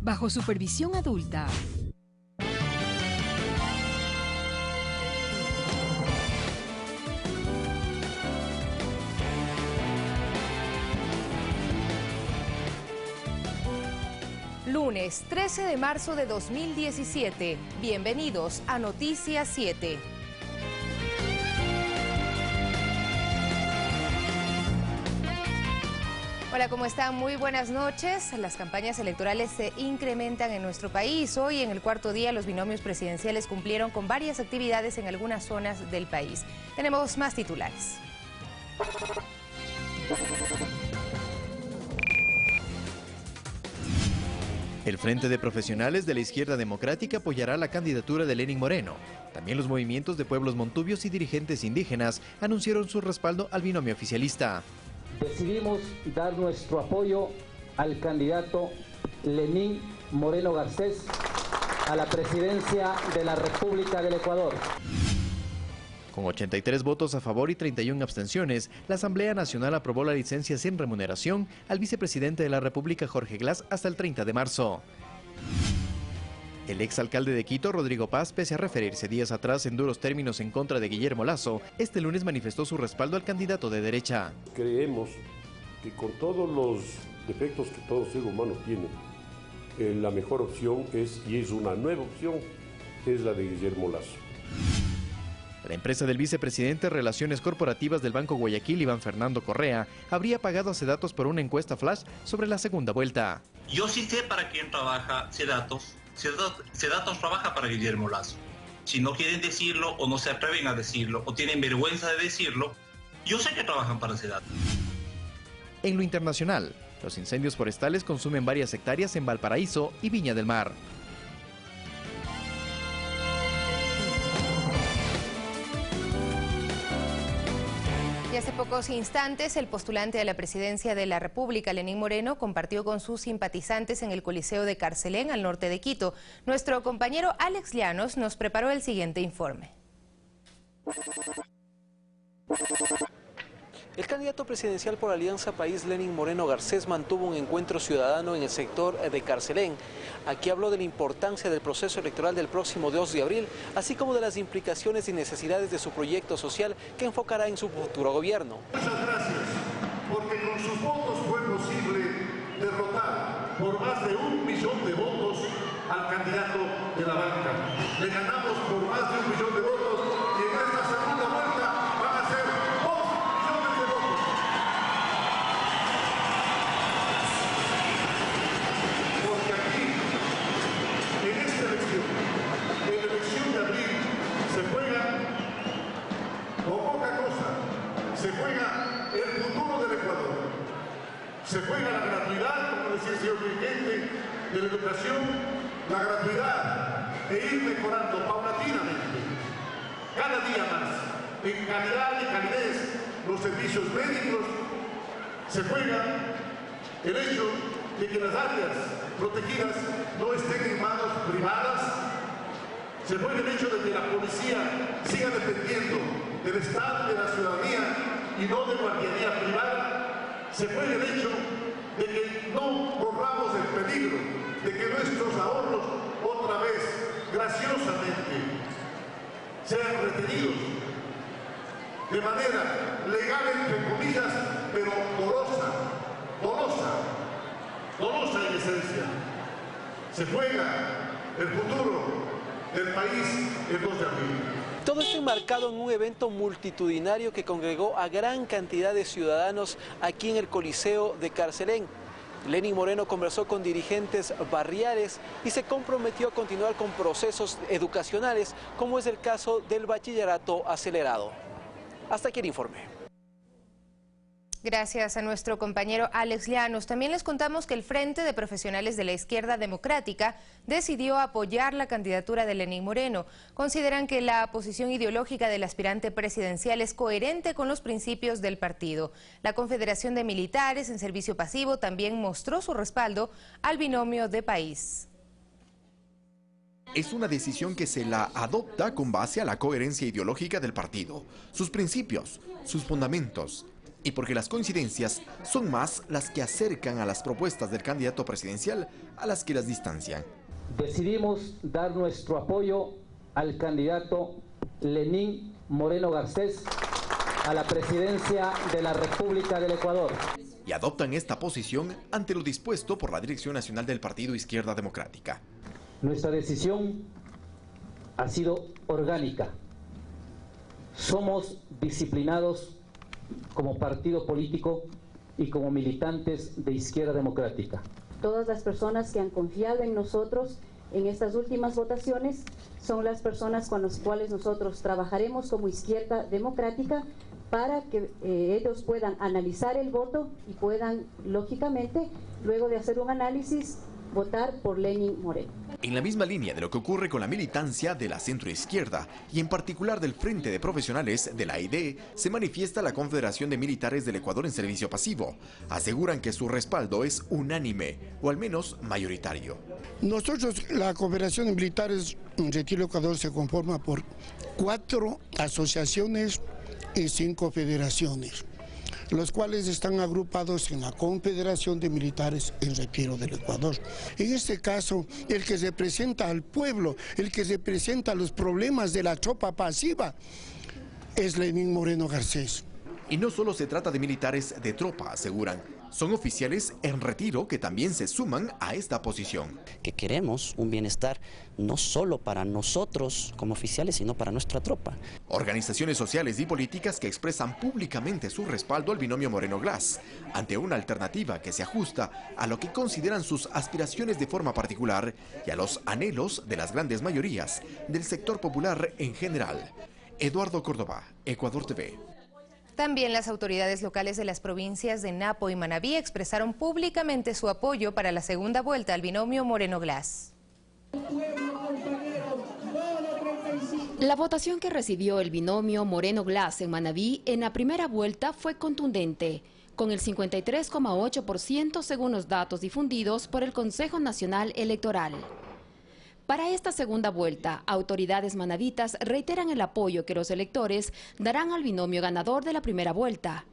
bajo supervisión adulta. Lunes 13 de marzo de 2017. Bienvenidos a Noticias 7. Hola, ¿cómo están? Muy buenas noches. Las campañas electorales se incrementan en nuestro país. Hoy, en el cuarto día, los binomios presidenciales cumplieron con varias actividades en algunas zonas del país. Tenemos más titulares. El Frente de Profesionales de la Izquierda Democrática apoyará la candidatura de Lenín Moreno. También los movimientos de pueblos montubios y dirigentes indígenas anunciaron su respaldo al binomio oficialista. Decidimos dar nuestro apoyo al candidato Lenín Moreno Garcés a la presidencia de la República del Ecuador. Con 83 votos a favor y 31 abstenciones, la Asamblea Nacional aprobó la licencia sin remuneración al vicepresidente de la República, Jorge Glass, hasta el 30 de marzo. El exalcalde de Quito, Rodrigo Paz, pese a referirse días atrás en duros términos en contra de Guillermo Lasso, este lunes manifestó su respaldo al candidato de derecha. Creemos que con todos los defectos que todo ser humano tiene, la mejor opción es, y es una nueva opción, es la de Guillermo Lasso. La empresa del vicepresidente de Relaciones Corporativas del Banco Guayaquil, Iván Fernando Correa, habría pagado a Sedatos por una encuesta flash sobre la segunda vuelta. Yo sí sé para quién trabaja Sedatos. Sedatos trabaja para Guillermo Lasso. Si no quieren decirlo o no se atreven a decirlo o tienen vergüenza de decirlo, yo sé que trabajan para Sedatos. En lo internacional, los incendios forestales consumen varias hectáreas en Valparaíso y Viña del Mar. Y hace pocos instantes, el postulante a la presidencia de la República, Lenín Moreno, compartió con sus simpatizantes en el Coliseo de Carcelén, al norte de Quito. Nuestro compañero Alex Llanos nos preparó el siguiente informe. El candidato presidencial por Alianza País, Lenín Moreno Garcés, mantuvo un encuentro ciudadano en el sector de Carcelén. Aquí habló de la importancia del proceso electoral del próximo 2 de abril, así como de las implicaciones y necesidades de su proyecto social que enfocará en su futuro gobierno. Muchas gracias, porque con sus votos fue posible derrotar por más de 1 millón de votos al candidato de la banca. Le ganamos por más de 1 millón de votos y en esta segunda vuelta van a ser 2 millones de votos. Porque aquí, en esta elección, en la elección de abril, se juega con poca cosa, se juega el futuro del Ecuador, se juega la gratuidad, como decía el señor dirigente de la educación, la gratuidad e ir mejorando paulatinamente, cada día más, en calidad y calidez, los servicios médicos. Se juega el hecho de que las áreas protegidas no estén en manos privadas. Se juega el hecho de que la policía siga dependiendo del Estado, de la ciudadanía y no de guardianía privada. Se juega el hecho de que no corramos el peligro de que nuestros ahorros otra vez, graciosamente, sean retenidos de manera legal, entre comillas, pero dolosa en esencia. Se juega el futuro del país el 2 de abril. Todo esto enmarcado en un evento multitudinario que congregó a gran cantidad de ciudadanos aquí en el Coliseo de Carcelén. Lenín Moreno conversó con dirigentes barriales y se comprometió a continuar con procesos educacionales, como es el caso del bachillerato acelerado. Hasta aquí el informe. Gracias a nuestro compañero Alex Llanos. También les contamos que el Frente de Profesionales de la Izquierda Democrática decidió apoyar la candidatura de Lenín Moreno. Consideran que la posición ideológica del aspirante presidencial es coherente con los principios del partido. La Confederación de Militares en Servicio Pasivo también mostró su respaldo al binomio de país. Es una decisión que se la adopta con base a la coherencia ideológica del partido, sus principios, sus fundamentos, y porque las coincidencias son más las que acercan a las propuestas del candidato presidencial a las que las distancian. Decidimos dar nuestro apoyo al candidato Lenín Moreno Garcés a la presidencia de la República del Ecuador. Y adoptan esta posición ante lo dispuesto por la Dirección Nacional del Partido Izquierda Democrática. Nuestra decisión ha sido orgánica. Somos disciplinados como partido político y como militantes de Izquierda Democrática. Todas las personas que han confiado en nosotros en estas últimas votaciones son las personas con las cuales nosotros trabajaremos como Izquierda Democrática para que ellos puedan analizar el voto y puedan, lógicamente, luego de hacer un análisis, votar por Lenín Moreno. En la misma línea de lo que ocurre con la militancia de la centroizquierda y en particular del Frente de Profesionales de la AID, se manifiesta la Confederación de Militares del Ecuador en Servicio Pasivo. Aseguran que su respaldo es unánime o al menos mayoritario. Nosotros, la Confederación de Militares en Retiro Ecuador se conforma por 4 asociaciones y 5 federaciones, los cuales están agrupados en la Confederación de Militares en Retiro del Ecuador. En este caso, el que representa al pueblo, el que representa los problemas de la tropa pasiva, es Lenín Moreno Garcés. Y no solo se trata de militares de tropa, aseguran. Son oficiales en retiro que también se suman a esta posición. Que queremos un bienestar no solo para nosotros como oficiales, sino para nuestra tropa. Organizaciones sociales y políticas que expresan públicamente su respaldo al binomio Moreno-Glass, ante una alternativa que se ajusta a lo que consideran sus aspiraciones de forma particular y a los anhelos de las grandes mayorías del sector popular en general. Eduardo Córdoba, Ecuador TV. También las autoridades locales de las provincias de Napo y Manabí expresaron públicamente su apoyo para la segunda vuelta al binomio Moreno-Glass. La votación que recibió el binomio Moreno-Glass en Manabí en la primera vuelta fue contundente, con el 53,8% según los datos difundidos por el Consejo Nacional Electoral. Para esta segunda vuelta, autoridades manabitas reiteran el apoyo que los electores darán al binomio ganador de la primera vuelta.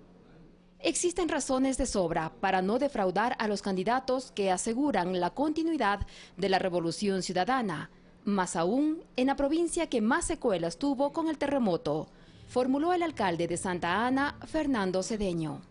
Existen razones de sobra para no defraudar a los candidatos que aseguran la continuidad de la revolución ciudadana, más aún en la provincia que más secuelas tuvo con el terremoto, formuló el alcalde de Santa Ana, Fernando Cedeño.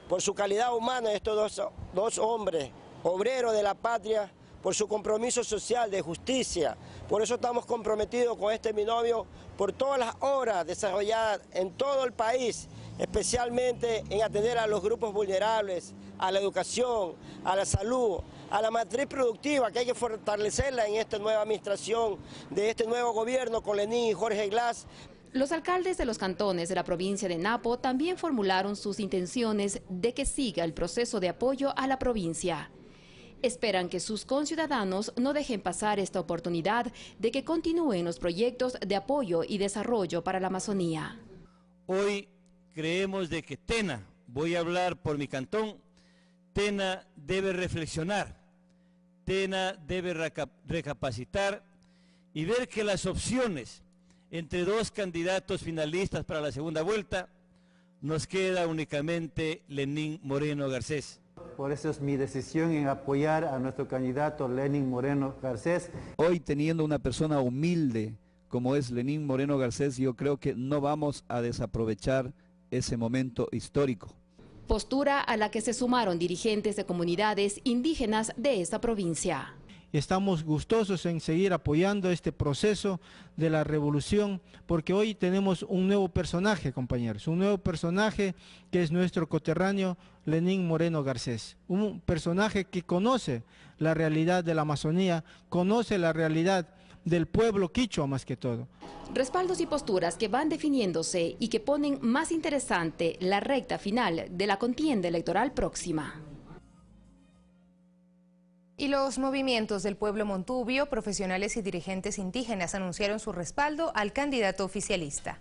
Por su calidad humana, estos dos hombres, obreros de la patria, por su compromiso social de justicia. Por eso estamos comprometidos con este binomio, por todas las obras desarrolladas en todo el país, especialmente en atender a los grupos vulnerables, a la educación, a la salud, a la matriz productiva, que hay que fortalecerla en esta nueva administración de este nuevo gobierno con Lenín y Jorge Glass. Los alcaldes de los cantones de la provincia de Napo también formularon sus intenciones de que siga el proceso de apoyo a la provincia. Esperan que sus conciudadanos no dejen pasar esta oportunidad de que continúen los proyectos de apoyo y desarrollo para la Amazonía. Hoy creemos de que Tena, voy a hablar por mi cantón, Tena debe reflexionar, Tena debe recapacitar y ver que las opciones entre dos candidatos finalistas para la segunda vuelta nos queda únicamente Lenín Moreno Garcés. Por eso es mi decisión en apoyar a nuestro candidato Lenín Moreno Garcés. Hoy, teniendo una persona humilde como es Lenín Moreno Garcés, yo creo que no vamos a desaprovechar ese momento histórico. Postura a la que se sumaron dirigentes de comunidades indígenas de esta provincia. Estamos gustosos en seguir apoyando este proceso de la revolución, porque hoy tenemos un nuevo personaje, compañeros, un nuevo personaje que es nuestro coterráneo Lenín Moreno Garcés, un personaje que conoce la realidad de la Amazonía, conoce la realidad del pueblo quichua más que todo. Respaldos y posturas que van definiéndose y que ponen más interesante la recta final de la contienda electoral próxima. Y los movimientos del pueblo montubio, profesionales y dirigentes indígenas anunciaron su respaldo al candidato oficialista.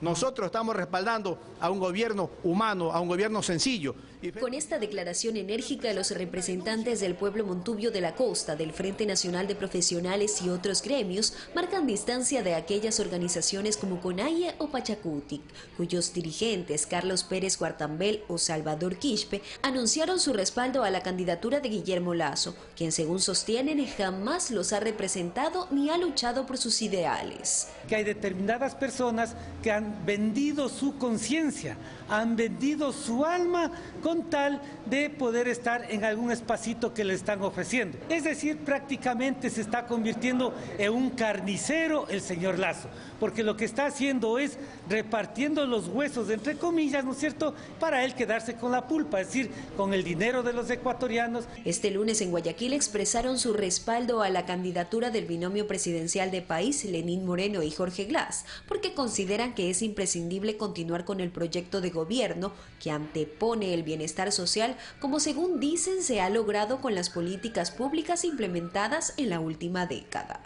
Nosotros estamos respaldando a un gobierno humano, a un gobierno sencillo, Con esta declaración enérgica, los representantes del pueblo montubio de la costa, del Frente Nacional de Profesionales y otros gremios marcan distancia de aquellas organizaciones como CONAIE o Pachacutic, cuyos dirigentes Carlos Pérez Guartambel o Salvador Quispe anunciaron su respaldo a la candidatura de Guillermo Lasso, quien según sostienen jamás los ha representado ni ha luchado por sus ideales. Que hay determinadas personas que han vendido su conciencia, han vendido su alma con tal de poder estar en algún espacito que le están ofreciendo. Es decir, prácticamente se está convirtiendo en un carnicero el señor Lasso, porque lo que está haciendo es repartiendo los huesos, entre comillas, ¿no es cierto?, para él quedarse con la pulpa, es decir, con el dinero de los ecuatorianos. Este lunes en Guayaquil expresaron su respaldo a la candidatura del binomio presidencial de País, Lenín Moreno y Jorge Glass, porque consideran que es imprescindible continuar con el proyecto de gobierno que antepone el bienestar social, como según dicen se ha logrado con las políticas públicas implementadas en la última década.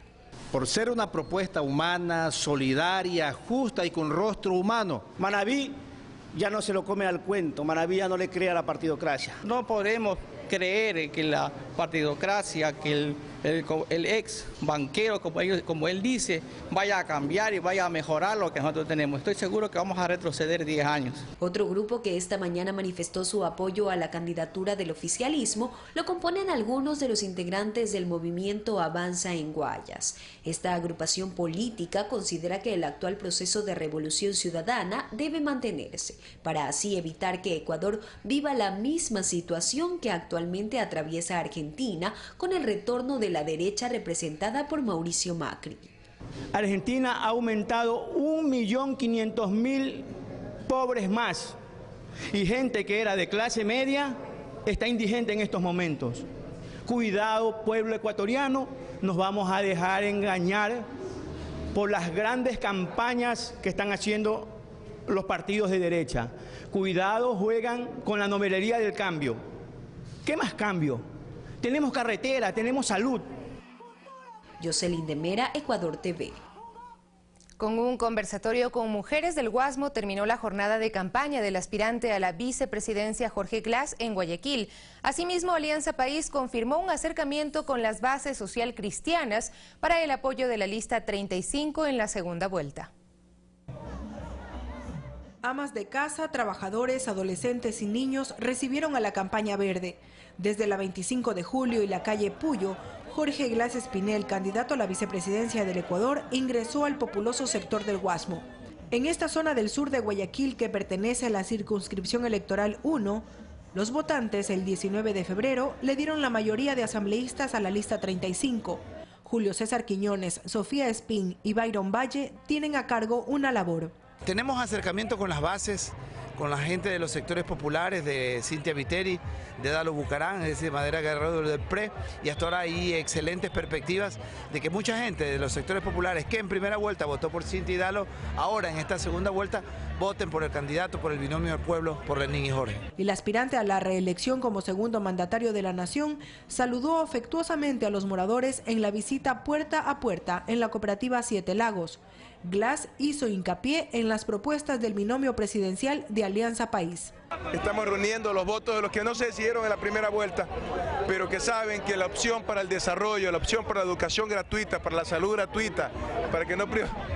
Por ser una propuesta humana, solidaria, justa y con rostro humano. Manabí ya no se lo come al cuento, Manabí ya no le cree a la partidocracia. No podemos creer que la partidocracia, que el ex banquero, como él dice, vaya a cambiar y vaya a mejorar lo que nosotros tenemos. Estoy seguro que vamos a retroceder 10 años. Otro grupo que esta mañana manifestó su apoyo a la candidatura del oficialismo lo componen algunos de los integrantes del movimiento Avanza en Guayas. Esta agrupación política considera que el actual proceso de revolución ciudadana debe mantenerse, para así evitar que Ecuador viva la misma situación que actualmente atraviesa Argentina con el retorno de la derecha representada por Mauricio Macri. Argentina ha aumentado 1.500.000 pobres más y gente que era de clase media está indigente en estos momentos. Cuidado, pueblo ecuatoriano, nos vamos a dejar engañar por las grandes campañas que están haciendo los partidos de derecha. Cuidado, juegan con la novelería del cambio. ¿Qué más cambio? Tenemos carretera, tenemos salud. Jocelyn de Mera, Ecuador TV. Con un conversatorio con mujeres del Guasmo terminó la jornada de campaña del aspirante a la vicepresidencia Jorge Glass en Guayaquil. Asimismo, Alianza País confirmó un acercamiento con las bases social cristianas para el apoyo de la lista 35 en la segunda vuelta. Amas de casa, trabajadores, adolescentes y niños recibieron a la campaña verde. Desde la 25 de julio y la calle Puyo, Jorge Glass Espinel, candidato a la vicepresidencia del Ecuador, ingresó al populoso sector del Guasmo. En esta zona del sur de Guayaquil, que pertenece a la circunscripción electoral 1, los votantes el 19 de febrero le dieron la mayoría de asambleístas a la lista 35. Julio César Quiñones, Sofía Espín y Byron Valle tienen a cargo una labor. Tenemos acercamiento con las bases, con la gente de los sectores populares, de Cintia Viteri, de Dalo Bucarán, es decir, Madera Guerrero del PRE, y hasta ahora hay excelentes perspectivas de que mucha gente de los sectores populares que en primera vuelta votó por Cintia y Dalo, ahora en esta segunda vuelta voten por el candidato, por el binomio del pueblo, por Lenín y Jorge. El aspirante a la reelección como segundo mandatario de la nación saludó afectuosamente a los moradores en la visita puerta a puerta en la cooperativa Siete Lagos. Glass hizo hincapié en las propuestas del binomio presidencial de Alianza País. Estamos reuniendo los votos de los que no se decidieron en la primera vuelta, pero que saben que la opción para el desarrollo, la opción para la educación gratuita, para la salud gratuita, para que no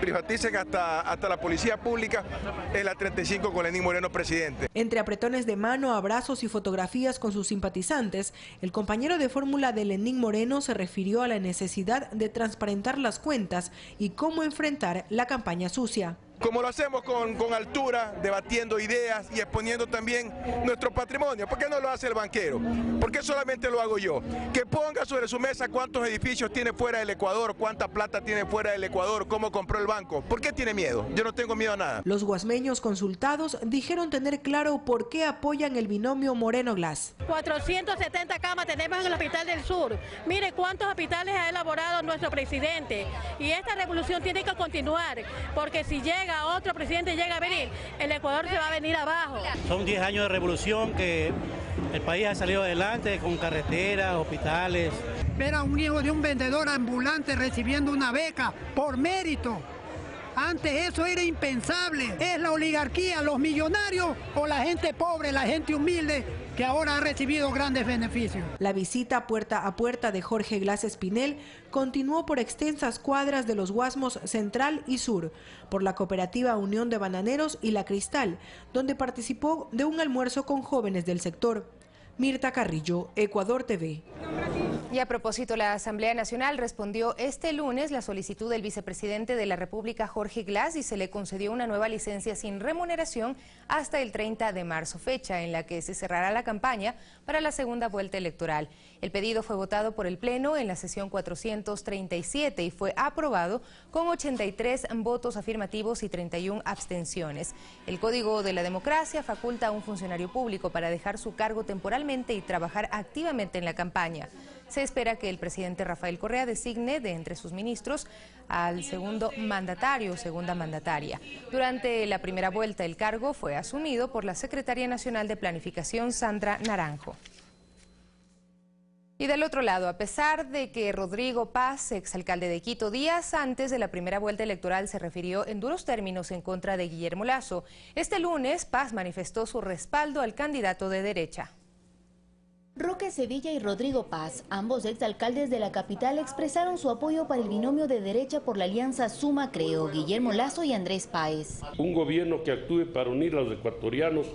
privaticen hasta la policía pública, es la 35 con Lenín Moreno presidente. Entre apretones de mano, abrazos y fotografías con sus simpatizantes, el compañero de fórmula de Lenín Moreno se refirió a la necesidad de transparentar las cuentas y cómo enfrentar la campaña sucia. Como lo hacemos con altura, debatiendo ideas y exponiendo también nuestro patrimonio. ¿Por qué no lo hace el banquero? ¿Por qué solamente lo hago yo? Que ponga sobre su mesa cuántos edificios tiene fuera del Ecuador, cuánta plata tiene fuera del Ecuador, cómo compró el banco. ¿Por qué tiene miedo? Yo no tengo miedo a nada. Los guasmeños consultados dijeron tener claro por qué apoyan el binomio Moreno-Glass. 470 camas tenemos en el Hospital del Sur. Mire cuántos hospitales ha elaborado nuestro presidente. Y esta revolución tiene que continuar, porque si llega otro presidente, llega a venir, el Ecuador se va a venir abajo. Son 10 años de revolución que el país ha salido adelante con carreteras, hospitales. Ver a un hijo de un vendedor ambulante recibiendo una beca por mérito. Antes eso era impensable. Es la oligarquía, los millonarios o la gente pobre, la gente humilde que ahora ha recibido grandes beneficios. La visita puerta a puerta de Jorge Glass Espinel continuó por extensas cuadras de los Guasmos Central y Sur, por la cooperativa Unión de Bananeros y La Cristal, donde participó de un almuerzo con jóvenes del sector. Mirta Carrillo, Ecuador TV. Y a propósito, la Asamblea Nacional respondió este lunes la solicitud del vicepresidente de la República, Jorge Glass, y se le concedió una nueva licencia sin remuneración hasta el 30 de marzo, fecha en la que se cerrará la campaña para la segunda vuelta electoral. El pedido fue votado por el Pleno en la sesión 437 y fue aprobado con 83 votos afirmativos y 31 abstenciones. El Código de la Democracia faculta a un funcionario público para dejar su cargo temporalmente y trabajar activamente en la campaña. Se espera que el presidente Rafael Correa designe de entre sus ministros al segundo mandatario o segunda mandataria. Durante la primera vuelta, el cargo fue asumido por la Secretaria Nacional de Planificación, Sandra Naranjo. Y del otro lado, a pesar de que Rodrigo Paz, exalcalde de Quito, días antes de la primera vuelta electoral se refirió en duros términos en contra de Guillermo Lasso, este lunes Paz manifestó su respaldo al candidato de derecha. Roque Sevilla y Rodrigo Paz, ambos exalcaldes de la capital, expresaron su apoyo para el binomio de derecha por la alianza Suma Creo, Guillermo Lasso y Andrés Páez. Un gobierno que actúe para unir a los ecuatorianos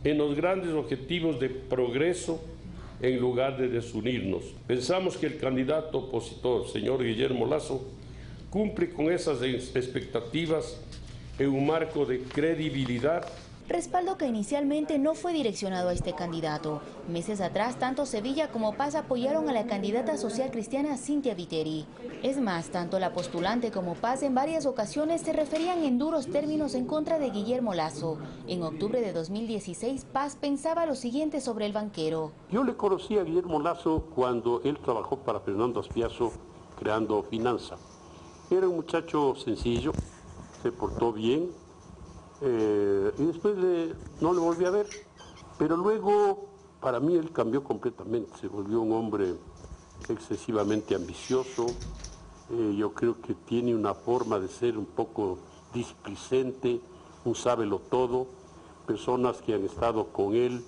en los grandes objetivos de progreso en lugar de desunirnos. Pensamos que el candidato opositor, señor Guillermo Lasso, cumple con esas expectativas en un marco de credibilidad. Respaldo que inicialmente no fue direccionado a este candidato. Meses atrás, tanto Sevilla como Paz apoyaron a la candidata social cristiana Cynthia Viteri. Es más, tanto la postulante como Paz en varias ocasiones se referían en duros términos en contra de Guillermo Lasso. En octubre de 2016, Paz pensaba lo siguiente sobre el banquero. Yo le conocí a Guillermo Lasso cuando él trabajó para Fernando Aspiazo creando Finanza. Era un muchacho sencillo, se portó bien. Y después no le volví a ver, pero luego para mí él cambió completamente, se volvió un hombre excesivamente ambicioso. Yo creo que tiene una forma de ser un poco displicente, un sábelo-todo. Personas que han estado con él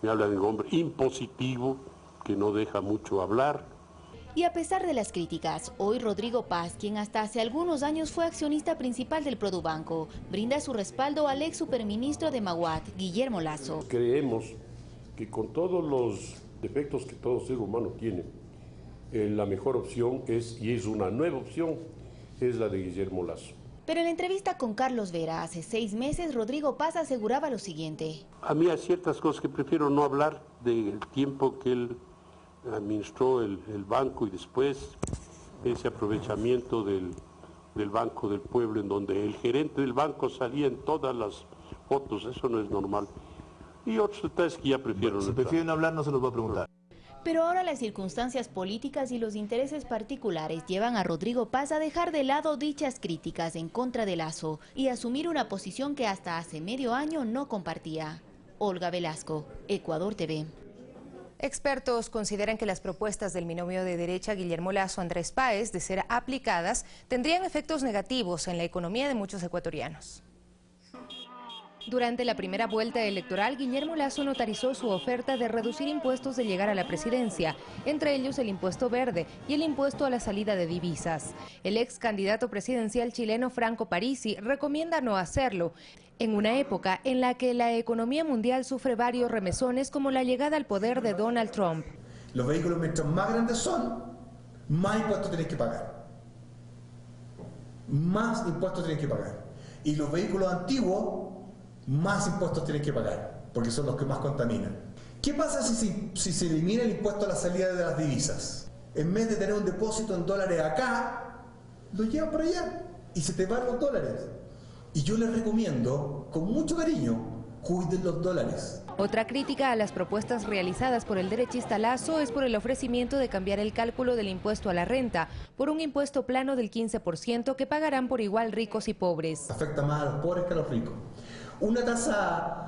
me hablan de un hombre impositivo, que no deja mucho hablar. Y a pesar de las críticas, hoy Rodrigo Paz, quien hasta hace algunos años fue accionista principal del Produbanco, brinda su respaldo al ex superministro de Maguat, Guillermo Lasso. Creemos que con todos los defectos que todo ser humano tiene, la mejor opción es, y es una nueva opción, es la de Guillermo Lasso. Pero en la entrevista con Carlos Vera hace 6 meses, Rodrigo Paz aseguraba lo siguiente. A mí hay ciertas cosas que prefiero no hablar del tiempo que él administró el banco y después ese aprovechamiento del Banco del Pueblo, en donde el gerente del banco salía en todas las fotos. Eso no es normal. Y otros detalles que ya prefiero no. Si prefieren hablar, no se los voy a preguntar. Pero ahora las circunstancias políticas y los intereses particulares llevan a Rodrigo Paz a dejar de lado dichas críticas en contra de Lasso y asumir una posición que hasta hace medio año no compartía. Olga Velasco, Ecuador TV. Expertos consideran que las propuestas del binomio de derecha Guillermo Lasso-Andrés Páez, de ser aplicadas, tendrían efectos negativos en la economía de muchos ecuatorianos. Durante la primera vuelta electoral, Guillermo Lasso notarizó su oferta de reducir impuestos de llegar a la presidencia, entre ellos el impuesto verde y el impuesto a la salida de divisas. El ex candidato presidencial chileno Franco Parisi recomienda no hacerlo, en una época en la que la economía mundial sufre varios remesones como la llegada al poder de Donald Trump. Los vehículos mientras más grandes son, más impuestos tenéis que pagar. Más impuestos tenéis que pagar. Y los vehículos antiguos, más impuestos tienen que pagar, porque son los que más contaminan. ¿Qué pasa si se elimina el impuesto a la salida de las divisas? En vez de tener un depósito en dólares acá, lo llevan para allá y se te van los dólares. Y yo les recomiendo, con mucho cariño, cuiden los dólares. Otra crítica a las propuestas realizadas por el derechista Lasso es por el ofrecimiento de cambiar el cálculo del impuesto a la renta por un impuesto plano del 15% que pagarán por igual ricos y pobres. Afecta más a los pobres que a los ricos. Una tasa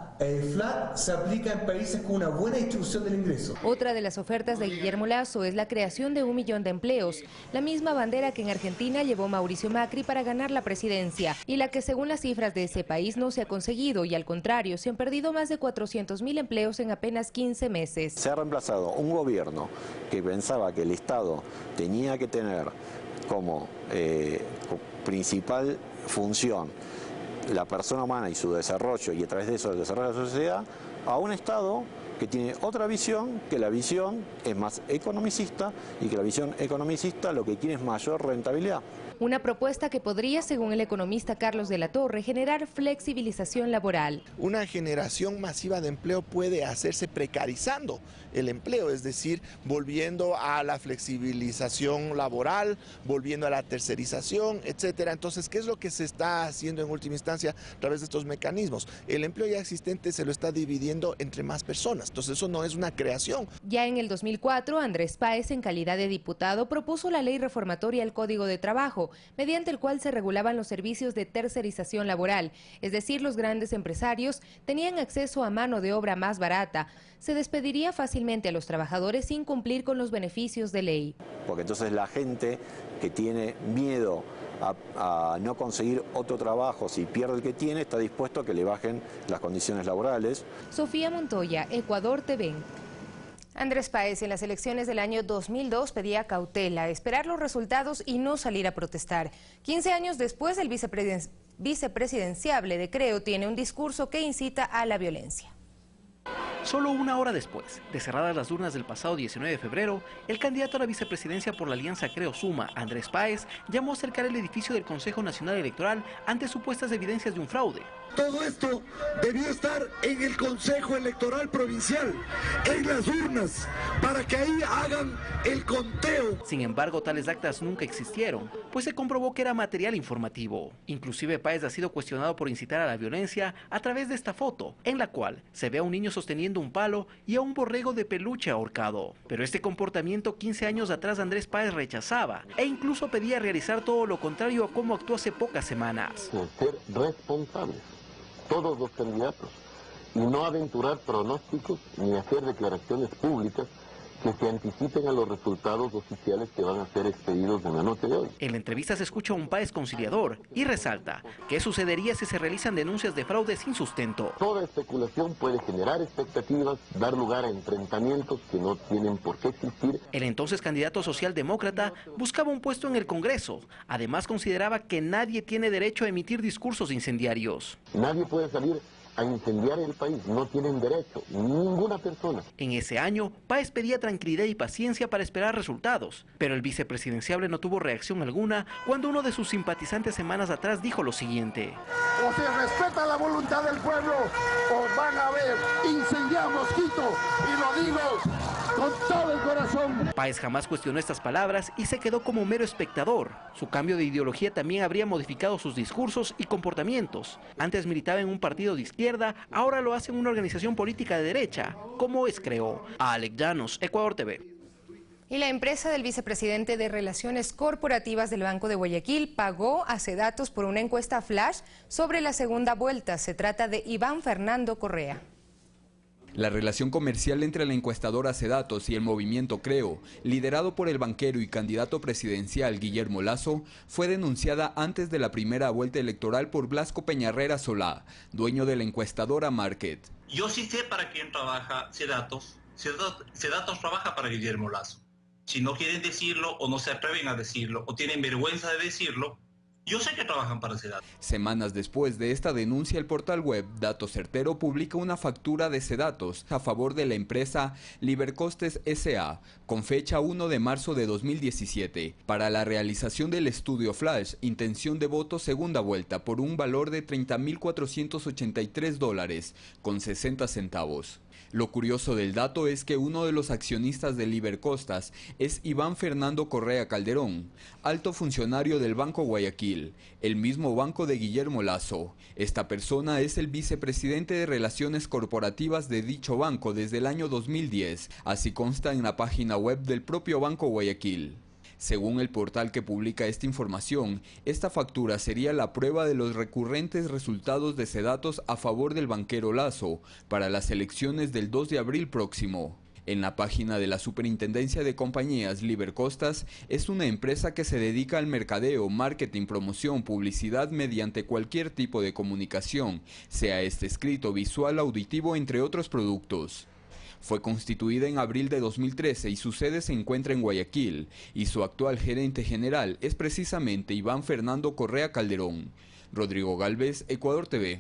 flat se aplica en países con una buena distribución del ingreso. Otra de las ofertas de Guillermo Lasso es la creación de 1 millón de empleos, la misma bandera que en Argentina llevó Mauricio Macri para ganar la presidencia y la que según las cifras de ese país no se ha conseguido y al contrario se han perdido más de 400.000 empleos en apenas 15 meses. Se ha reemplazado un gobierno que pensaba que el Estado tenía que tener como principal función la persona humana y su desarrollo, y a través de eso el desarrollo de la sociedad, a un Estado que tiene otra visión, que la visión es más economicista y que la visión economicista lo que quiere es mayor rentabilidad. Una propuesta que podría, según el economista Carlos de la Torre, generar flexibilización laboral. Una generación masiva de empleo puede hacerse precarizando el empleo, es decir, volviendo a la flexibilización laboral, volviendo a la tercerización, etcétera. Entonces, ¿qué es lo que se está haciendo en última instancia a través de estos mecanismos? El empleo ya existente se lo está dividiendo entre más personas, entonces eso no es una creación. Ya en el 2004, Andrés Páez, en calidad de diputado, propuso la ley reformatoria al Código de Trabajo, mediante el cual se regulaban los servicios de tercerización laboral, es decir, los grandes empresarios tenían acceso a mano de obra más barata, se despediría fácilmente a los trabajadores sin cumplir con los beneficios de ley. Porque entonces la gente que tiene miedo a no conseguir otro trabajo, si pierde el que tiene, está dispuesto a que le bajen las condiciones laborales. Sofía Montoya, Ecuador TV. Andrés Páez en las elecciones del año 2002 pedía cautela, esperar los resultados y no salir a protestar. 15 años después, el vicepresidenciable de Creo tiene un discurso que incita a la violencia. Solo una hora después de cerradas las urnas del pasado 19 de febrero, el candidato a la vicepresidencia por la alianza Creo-Suma, Andrés Páez, llamó a cercar el edificio del Consejo Nacional Electoral ante supuestas evidencias de un fraude. Todo esto debió estar en el Consejo Electoral Provincial, en las urnas, para que ahí hagan el conteo. Sin embargo, tales actas nunca existieron, pues se comprobó que era material informativo. Inclusive Páez ha sido cuestionado por incitar a la violencia a través de esta foto, en la cual se ve a un niño sosteniendo un palo y a un borrego de peluche ahorcado. Pero este comportamiento 15 años atrás Andrés Páez rechazaba e incluso pedía realizar todo lo contrario a cómo actuó hace pocas semanas. Ser responsables, todos los candidatos, y no aventurar pronósticos ni hacer declaraciones públicas que se anticipen a los resultados oficiales que van a ser expedidos en la noche de hoy. En la entrevista se escucha a un Páez conciliador y resalta qué sucedería si se realizan denuncias de fraude sin sustento. Toda especulación puede generar expectativas, dar lugar a enfrentamientos que no tienen por qué existir. El entonces candidato socialdemócrata buscaba un puesto en el Congreso. Además consideraba que nadie tiene derecho a emitir discursos incendiarios. Nadie puede salir a incendiar el país, no tienen derecho, ninguna persona. En ese año, Páez pedía tranquilidad y paciencia para esperar resultados, pero el vicepresidenciable no tuvo reacción alguna cuando uno de sus simpatizantes semanas atrás dijo lo siguiente: o se respeta la voluntad del pueblo, o van a ver, incendiamos Quito, y lo digo con todo el corazón. Páez jamás cuestionó estas palabras y se quedó como mero espectador. Su cambio de ideología también habría modificado sus discursos y comportamientos. Antes militaba en un partido de izquierda, ahora lo hace en una organización política de derecha, como es Creo. Alex Llanos, Ecuador TV. Y la empresa del vicepresidente de Relaciones Corporativas del Banco de Guayaquil pagó a Sedatos por una encuesta flash sobre la segunda vuelta. Se trata de Iván Fernando Correa. La relación comercial entre la encuestadora Sedatos y el movimiento Creo, liderado por el banquero y candidato presidencial Guillermo Lasso, fue denunciada antes de la primera vuelta electoral por Blasco Peñarrera Solá, dueño de la encuestadora Market. Yo sí sé para quién trabaja Sedatos. Sedatos trabaja para Guillermo Lasso. Si no quieren decirlo o no se atreven a decirlo o tienen vergüenza de decirlo, yo sé que trabajan para Sedatos. Semanas después de esta denuncia, el portal web Dato Certero publica una factura de Sedatos a favor de la empresa Libercostes S.A. con fecha 1 de marzo de 2017 para la realización del estudio Flash Intención de Voto Segunda Vuelta por un valor de $30.483 con 60 centavos. Lo curioso del dato es que uno de los accionistas de Libercostas es Iván Fernando Correa Calderón, alto funcionario del Banco Guayaquil, el mismo banco de Guillermo Lasso. Esta persona es el vicepresidente de Relaciones Corporativas de dicho banco desde el año 2010, así consta en la página web del propio Banco Guayaquil. Según el portal que publica esta información, esta factura sería la prueba de los recurrentes resultados de Sedatos a favor del banquero Lasso para las elecciones del 2 de abril próximo. En la página de la Superintendencia de Compañías, Libercostas es una empresa que se dedica al mercadeo, marketing, promoción, publicidad mediante cualquier tipo de comunicación, sea este escrito, visual, auditivo, entre otros productos. Fue constituida en abril de 2013 y su sede se encuentra en Guayaquil, y su actual gerente general es precisamente Iván Fernando Correa Calderón. Rodrigo Galvez, Ecuador TV.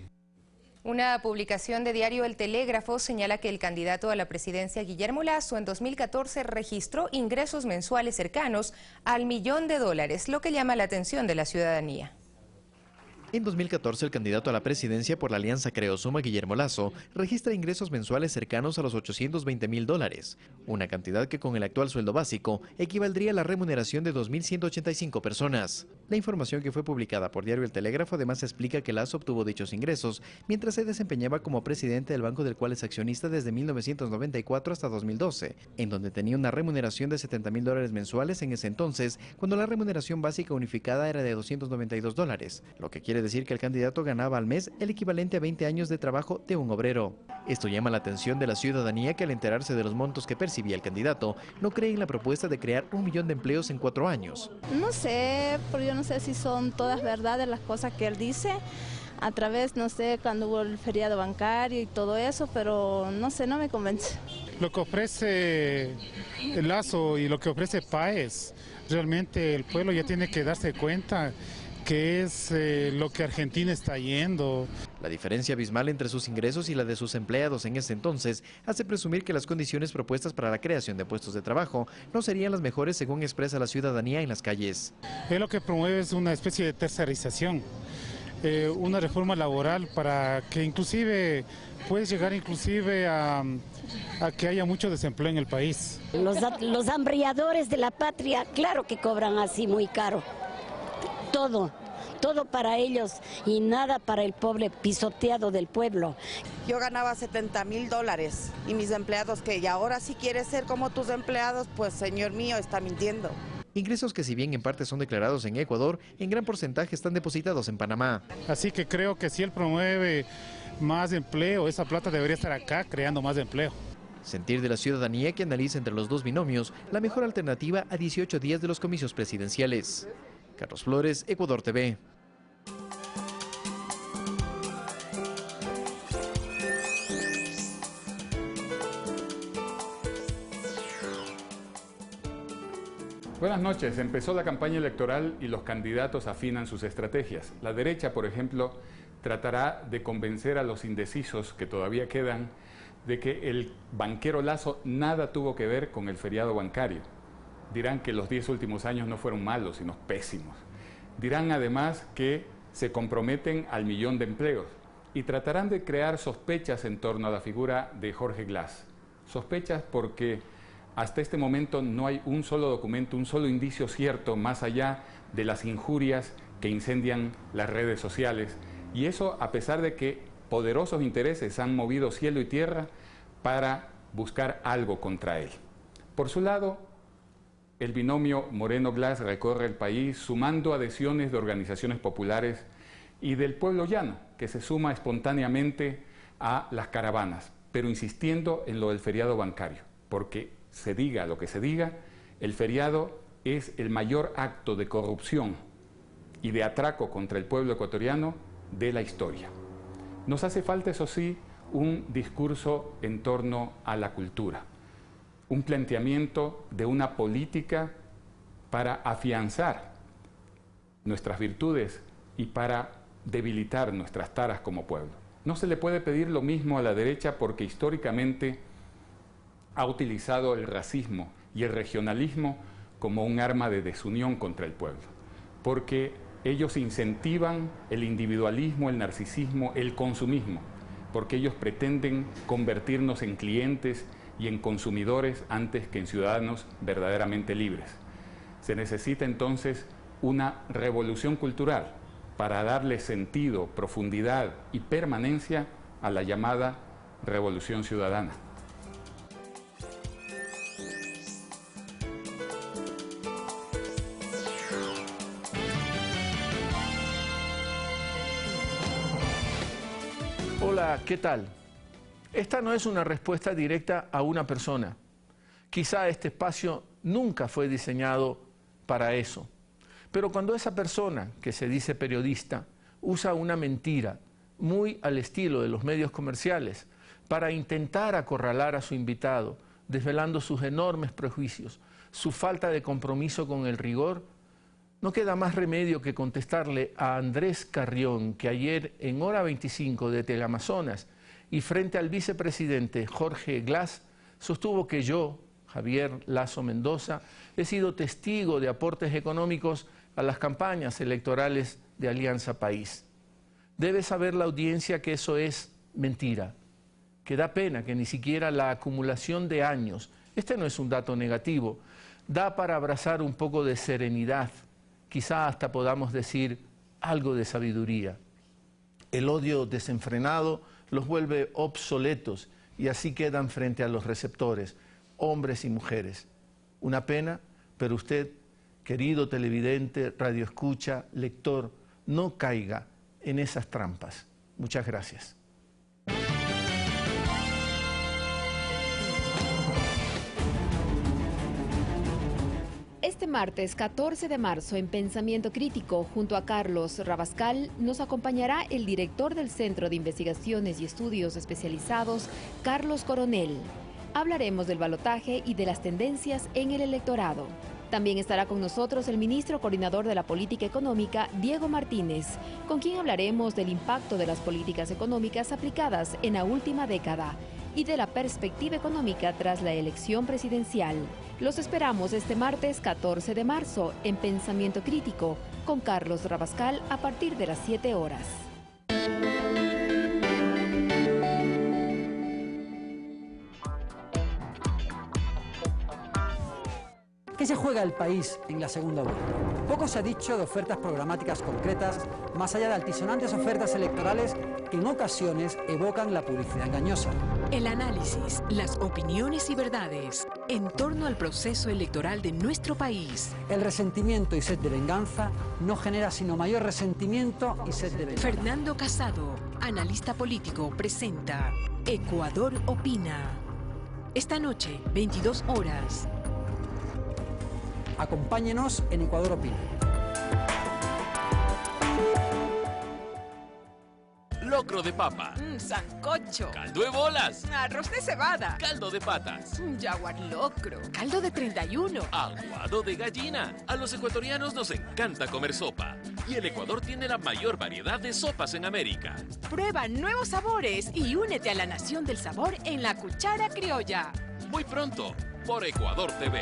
Una publicación de diario El Telégrafo señala que el candidato a la presidencia Guillermo Lasso en 2014 registró ingresos mensuales cercanos al $1.000.000, lo que llama la atención de la ciudadanía. En 2014, el candidato a la presidencia por la Alianza Creo Suma, Guillermo Lasso, registra ingresos mensuales cercanos a los $820.000, una cantidad que con el actual sueldo básico equivaldría a la remuneración de 2.185 personas. La información que fue publicada por diario El Telégrafo además explica que Lasso obtuvo dichos ingresos mientras se desempeñaba como presidente del banco del cual es accionista desde 1994 hasta 2012, en donde tenía una remuneración de $70.000 mensuales en ese entonces, cuando la remuneración básica unificada era de $292, lo que quiere decir que el candidato ganaba al mes el equivalente a 20 años de trabajo de un obrero. Esto llama la atención de la ciudadanía, que al enterarse de los montos que percibía el candidato, no cree en la propuesta de crear 1 millón de empleos en 4 años. No sé, pero yo no sé si son todas verdades las cosas que él dice, a través, no sé, cuando hubo el feriado bancario y todo eso, pero no sé, no me convence. Lo que ofrece el Lasso y lo que ofrece Páez, realmente el pueblo ya tiene que darse cuenta que es lo que Argentina está yendo. La diferencia abismal entre sus ingresos y la de sus empleados en ese entonces hace presumir que las condiciones propuestas para la creación de puestos de trabajo no serían las mejores, según expresa la ciudadanía en las calles. Él lo que promueve es una especie de tercerización, una reforma laboral para que inclusive puede llegar inclusive a que haya mucho desempleo en el país. Los hambriadores de la patria, claro que cobran así muy caro. Todo para ellos y nada para el pobre pisoteado del pueblo. Yo ganaba $70.000 y mis empleados que ahora si quieres ser como tus empleados, pues señor mío, está mintiendo. Ingresos que, si bien en parte son declarados en Ecuador, en gran porcentaje están depositados en Panamá. Así que creo que si él promueve más empleo, esa plata debería estar acá creando más empleo. Sentir de la ciudadanía que analiza entre los dos binomios la mejor alternativa a 18 días de los comicios presidenciales. Carlos Flores, Ecuador TV. Buenas noches. Empezó la campaña electoral y los candidatos afinan sus estrategias. La derecha, por ejemplo, tratará de convencer a los indecisos que todavía quedan de que el banquero Lasso nada tuvo que ver con el feriado bancario. Dirán que los 10 últimos años no fueron malos, sino pésimos. Dirán además que se comprometen al 1 millón de empleos y tratarán de crear sospechas en torno a la figura de Jorge Glass. Sospechas porque hasta este momento no hay un solo documento, un solo indicio cierto, más allá de las injurias que incendian las redes sociales. Y eso a pesar de que poderosos intereses han movido cielo y tierra para buscar algo contra él. Por su lado, el binomio Moreno-Glass recorre el país sumando adhesiones de organizaciones populares y del pueblo llano, que se suma espontáneamente a las caravanas, pero insistiendo en lo del feriado bancario, porque se diga lo que se diga, el feriado es el mayor acto de corrupción y de atraco contra el pueblo ecuatoriano de la historia. Nos hace falta, eso sí, un discurso en torno a la cultura, un planteamiento de una política para afianzar nuestras virtudes y para debilitar nuestras taras como pueblo. No se le puede pedir lo mismo a la derecha porque históricamente ha utilizado el racismo y el regionalismo como un arma de desunión contra el pueblo, porque ellos incentivan el individualismo, el narcisismo, el consumismo, porque ellos pretenden convertirnos en clientes y en consumidores antes que en ciudadanos verdaderamente libres. Se necesita entonces una revolución cultural para darle sentido, profundidad y permanencia a la llamada revolución ciudadana. Hola, ¿qué tal? Esta no es una respuesta directa a una persona. Quizá este espacio nunca fue diseñado para eso. Pero cuando esa persona, que se dice periodista, usa una mentira muy al estilo de los medios comerciales para intentar acorralar a su invitado, desvelando sus enormes prejuicios, su falta de compromiso con el rigor, no queda más remedio que contestarle a Andrés Carrión, que ayer en Hora 25 de Teleamazonas y frente al vicepresidente Jorge Glass, sostuvo que yo, Javier Lazo Mendoza, he sido testigo de aportes económicos a las campañas electorales de Alianza País. Debe saber la audiencia que eso es mentira, que da pena que ni siquiera la acumulación de años, este no es un dato negativo, da para abrazar un poco de serenidad, quizá hasta podamos decir algo de sabiduría. El odio desenfrenado los vuelve obsoletos y así quedan frente a los receptores, hombres y mujeres. Una pena, pero usted, querido televidente, radioescucha, lector, no caiga en esas trampas. Muchas gracias. Este martes 14 de marzo en Pensamiento Crítico, junto a Carlos Rabascal, nos acompañará el director del Centro de Investigaciones y Estudios Especializados, Carlos Coronel. Hablaremos del balotaje y de las tendencias en el electorado. También estará con nosotros el ministro coordinador de la política económica, Diego Martínez, con quien hablaremos del impacto de las políticas económicas aplicadas en la última década y de la perspectiva económica tras la elección presidencial. Los esperamos este martes 14 de marzo en Pensamiento Crítico con Carlos Rabascal a partir de las 7 horas. ¿Qué se juega el país en la segunda vuelta? Poco se ha dicho de ofertas programáticas concretas, más allá de altisonantes ofertas electorales que en ocasiones evocan la publicidad engañosa. El análisis, las opiniones y verdades en torno al proceso electoral de nuestro país. El resentimiento y sed de venganza no genera sino mayor resentimiento y sed de venganza. Fernando Casado, analista político, presenta Ecuador Opina. Esta noche, 22 horas. Acompáñenos en Ecuador Opina. Locro de papa. Sancocho. Caldo de bolas. Arroz de cebada. Caldo de patas. Jaguar locro. Caldo de 31. Aguado de gallina. A los ecuatorianos nos encanta comer sopa. Y el Ecuador tiene la mayor variedad de sopas en América. Prueba nuevos sabores y únete a la nación del sabor en la Cuchara Criolla. Muy pronto, por Ecuador TV.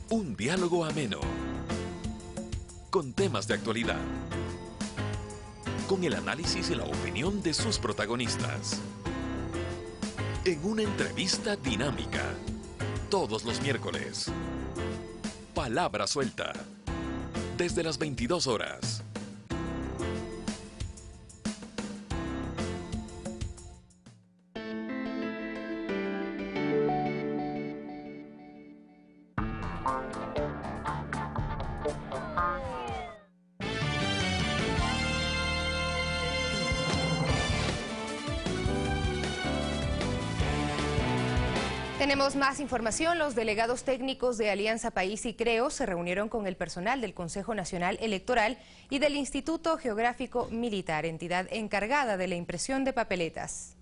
Un diálogo ameno, con temas de actualidad, con el análisis y la opinión de sus protagonistas, en una entrevista dinámica, todos los miércoles. Palabra suelta, desde las 22 horas. Tenemos más información. Los delegados técnicos de Alianza País y Creo se reunieron con el personal del Consejo Nacional Electoral y del Instituto Geográfico Militar, entidad encargada de la impresión de papeletas.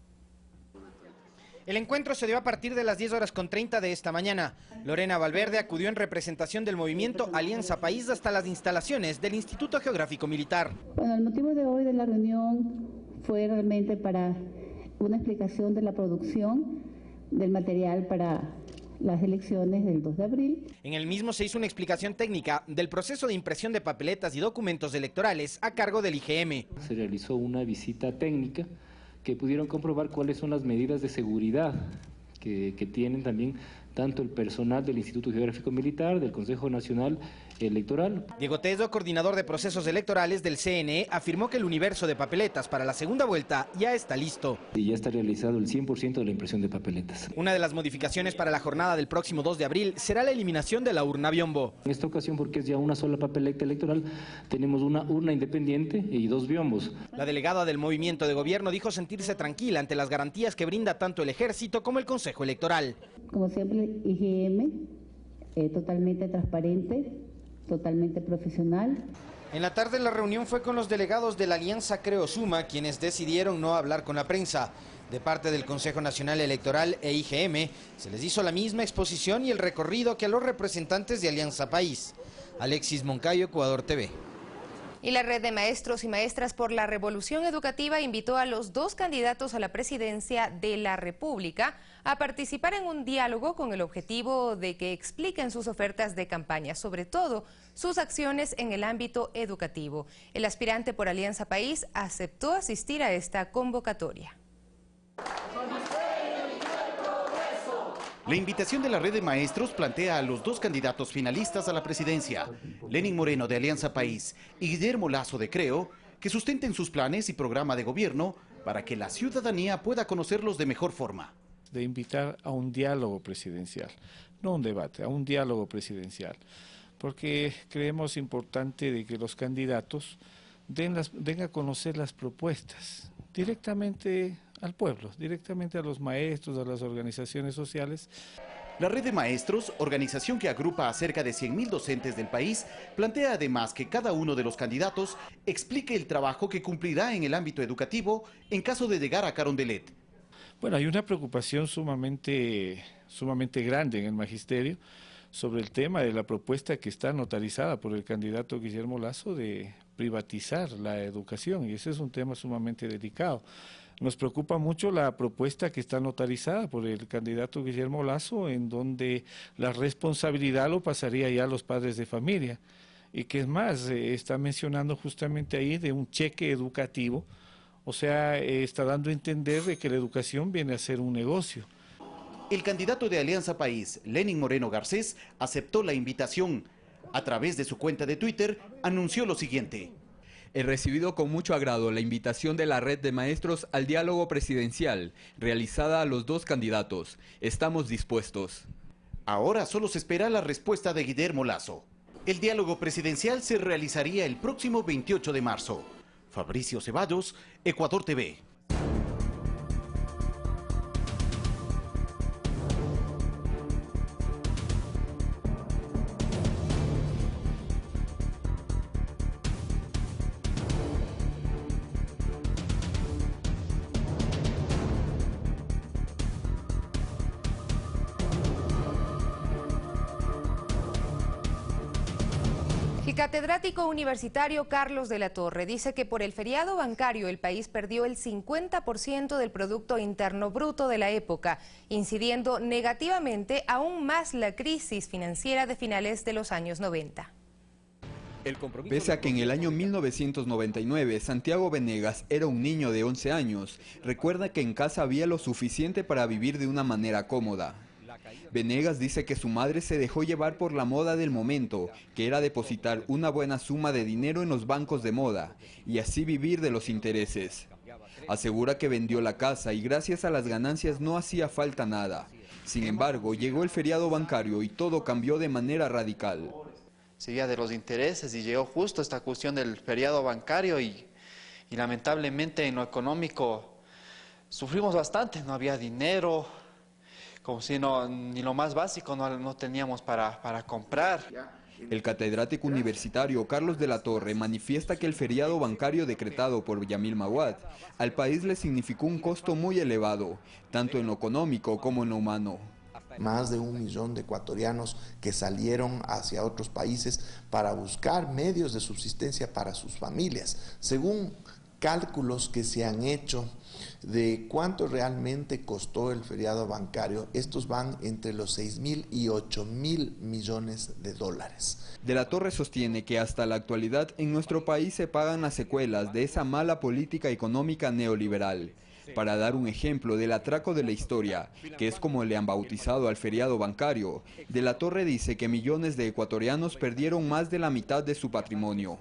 El encuentro se dio a partir de las 10:30 de esta mañana. Lorena Valverde acudió en representación del movimiento Alianza País hasta las instalaciones del Instituto Geográfico Militar. Bueno, el motivo de hoy de la reunión fue realmente para una explicación de la producción del material para las elecciones del 2 de abril. En el mismo se hizo una explicación técnica del proceso de impresión de papeletas y documentos electorales a cargo del IGM. Se realizó una visita técnica que pudieron comprobar cuáles son las medidas de seguridad que tienen también tanto el personal del Instituto Geográfico Militar, del Consejo Nacional Electoral. Diego Tedo, coordinador de procesos electorales del CNE, afirmó que el universo de papeletas para la segunda vuelta ya está listo. Y ya está realizado el 100% de la impresión de papeletas. Una de las modificaciones para la jornada del próximo 2 de abril será la eliminación de la urna biombo. En esta ocasión, porque es ya una sola papeleta electoral, tenemos una urna independiente y 2 biombos. La delegada del movimiento de gobierno dijo sentirse tranquila ante las garantías que brinda tanto el ejército como el Consejo Electoral. Como siempre, IGM, totalmente transparente, totalmente profesional. En la tarde la reunión fue con los delegados de la Alianza Creo Suma, quienes decidieron no hablar con la prensa. De parte del Consejo Nacional Electoral e IGM, se les hizo la misma exposición y el recorrido que a los representantes de Alianza País. Alexis Moncayo, Ecuador TV. Y la Red de Maestros y Maestras por la Revolución Educativa invitó a los 2 candidatos a la presidencia de la República a participar en un diálogo con el objetivo de que expliquen sus ofertas de campaña, sobre todo sus acciones en el ámbito educativo. El aspirante por Alianza País aceptó asistir a esta convocatoria. La invitación de la Red de Maestros plantea a los 2 candidatos finalistas a la presidencia, Lenín Moreno de Alianza País y Guillermo Lasso de Creo, que sustenten sus planes y programa de gobierno para que la ciudadanía pueda conocerlos de mejor forma. De invitar a un diálogo presidencial, no un debate, a un diálogo presidencial, porque creemos importante de que los candidatos den a conocer las propuestas directamente al pueblo, directamente a los maestros, a las organizaciones sociales. La Red de Maestros, organización que agrupa a cerca de 100.000 docentes del país, plantea además que cada uno de los candidatos explique el trabajo que cumplirá en el ámbito educativo en caso de llegar a Carondelet. Bueno, hay una preocupación sumamente grande en el magisterio sobre el tema de la propuesta que está notarizada por el candidato Guillermo Lasso de privatizar la educación, y ese es un tema sumamente delicado. Nos preocupa mucho la propuesta que está notarizada por el candidato Guillermo Lasso, en donde la responsabilidad lo pasaría ya a los padres de familia, y que es más, está mencionando justamente ahí de un cheque educativo, o sea, está dando a entender de que la educación viene a ser un negocio. El candidato de Alianza País, Lenín Moreno Garcés, aceptó la invitación. A través de su cuenta de Twitter, anunció lo siguiente: He recibido con mucho agrado la invitación de la Red de Maestros al diálogo presidencial, realizada a los 2 candidatos. Estamos dispuestos. Ahora solo se espera la respuesta de Guillermo Lasso. El diálogo presidencial se realizaría el próximo 28 de marzo. Fabricio Ceballos, Ecuador TV. El catedrático universitario Carlos de la Torre dice que por el feriado bancario el país perdió el 50% del Producto Interno Bruto de la época, incidiendo negativamente aún más la crisis financiera de finales de los años 90. Pese a que en el año 1999 Santiago Venegas era un niño de 11 años, recuerda que en casa había lo suficiente para vivir de una manera cómoda. Venegas dice que su madre se dejó llevar por la moda del momento, que era depositar una buena suma de dinero en los bancos de moda y así vivir de los intereses. Asegura que vendió la casa y gracias a las ganancias no hacía falta nada. Sin embargo, llegó el feriado bancario y todo cambió de manera radical. Se vivía de los intereses y llegó justo esta cuestión del feriado bancario y lamentablemente en lo económico sufrimos bastante, no había dinero, como si ni lo más básico no teníamos para comprar. El catedrático universitario Carlos de la Torre manifiesta que el feriado bancario decretado por Yamil Maguad al país le significó un costo muy elevado, tanto en lo económico como en lo humano. Más de 1 millón de ecuatorianos que salieron hacia otros países para buscar medios de subsistencia para sus familias. Según cálculos que se han hecho de cuánto realmente costó el feriado bancario, estos van entre los 6.000 y 8.000 millones de dólares. De la Torre sostiene que hasta la actualidad en nuestro país se pagan las secuelas de esa mala política económica neoliberal. Para dar un ejemplo del atraco de la historia, que es como le han bautizado al feriado bancario, De la Torre dice que millones de ecuatorianos perdieron más de la mitad de su patrimonio.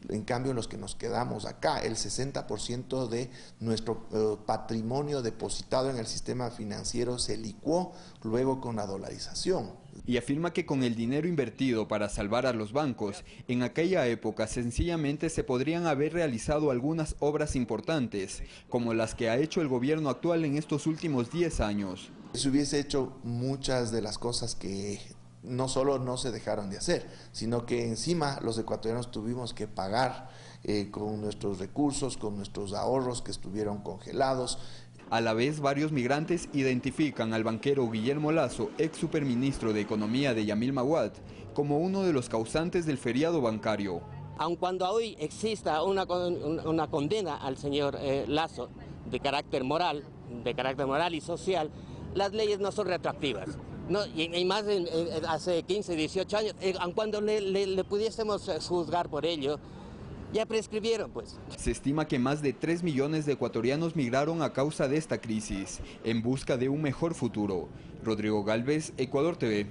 En cambio, los que nos quedamos acá, el 60% de nuestro patrimonio depositado en el sistema financiero se licuó luego con la dolarización. Y afirma que con el dinero invertido para salvar a los bancos, en aquella época sencillamente se podrían haber realizado algunas obras importantes, como las que ha hecho el gobierno actual en estos últimos 10 años. Se hubiese hecho muchas de las cosas que no solo no se dejaron de hacer, sino que encima los ecuatorianos tuvimos que pagar con nuestros recursos, con nuestros ahorros que estuvieron congelados. A la vez, varios migrantes identifican al banquero Guillermo Lasso, ex superministro de Economía de Yamil Maguad, como uno de los causantes del feriado bancario. Aun cuando hoy exista una condena al señor Lasso de carácter moral y social, las leyes no son retroactivas. No, y más hace 15, 18 años, aun cuando le pudiésemos juzgar por ello, ya prescribieron, pues. Se estima que más de 3 millones de ecuatorianos migraron a causa de esta crisis, en busca de un mejor futuro. Rodrigo Galvez, Ecuador TV.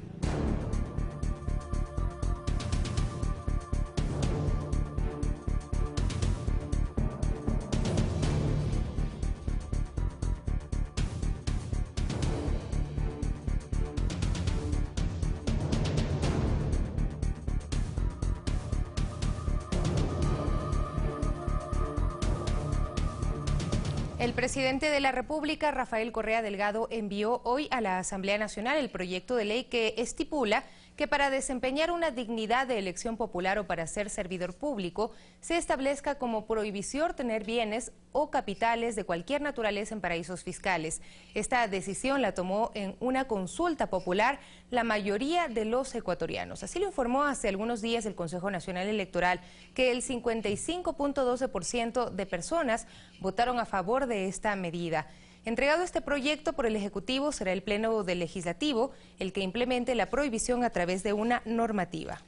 El presidente de la República, Rafael Correa Delgado, envió hoy a la Asamblea Nacional el proyecto de ley que estipula que para desempeñar una dignidad de elección popular o para ser servidor público, se establezca como prohibición tener bienes o capitales de cualquier naturaleza en paraísos fiscales. Esta decisión la tomó en una consulta popular la mayoría de los ecuatorianos. Así lo informó hace algunos días el Consejo Nacional Electoral, que el 55.12% de personas votaron a favor de esta medida. Entregado este proyecto por el Ejecutivo, será el Pleno del Legislativo el que implemente la prohibición a través de una normativa.